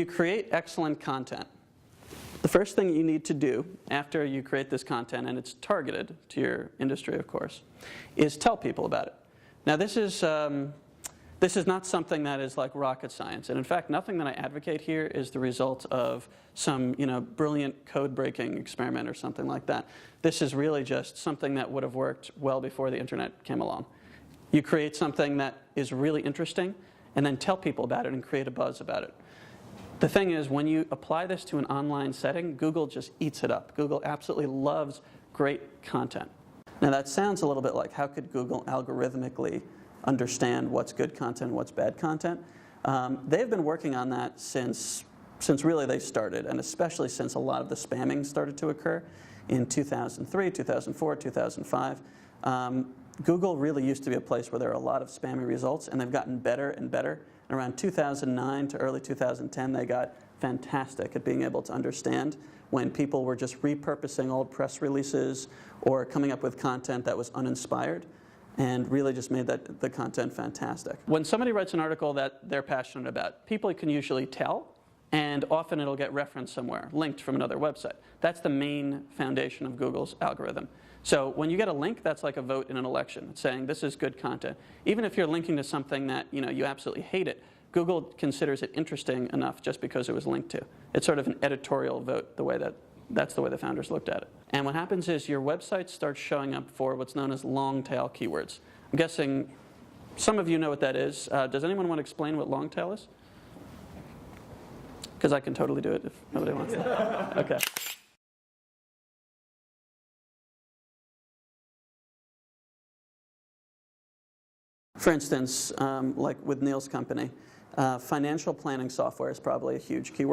you create excellent content, the first thing you need to do after you create this content, and it's targeted to your industry, of course, is tell people about it. Now, this is not something that is like rocket science. And in fact, nothing that I advocate here is the result of some brilliant code-breaking experiment or something like that. This is really just something that would have worked well before the internet came along. You create something that is really interesting, and then tell people about it and create a buzz about it. The thing is, when you apply this to an online setting, Google just eats it up. Google absolutely loves great content. Now, that sounds a little bit like, how could Google algorithmically understand what's good content and what's bad content? They've been working on that since really they started, and especially since a lot of the spamming started to occur in 2003, 2004, 2005. Google really used to be a place where there are a lot of spammy results, and they've gotten better and better. And around 2009 to early 2010, they got fantastic at being able to understand when people were just repurposing old press releases or coming up with content that was uninspired, and really just made the content fantastic. When somebody writes an article that they're passionate about, people can usually tell, and often it'll get referenced somewhere, linked from another website. That's the main foundation of Google's algorithm. So when you get a link, that's like a vote in an election. It's saying this is good content. Even if you're linking to something that you absolutely hate it, Google considers it interesting enough just because it was linked to. It's sort of an editorial vote, that's the way the founders looked at it. And what happens is your website starts showing up for what's known as long tail keywords. I'm guessing some of you know what that is. Does anyone want to explain what long tail is? Because I can totally do it if nobody wants to. Okay. For instance, like with Neil's company, financial planning software is probably a huge keyword.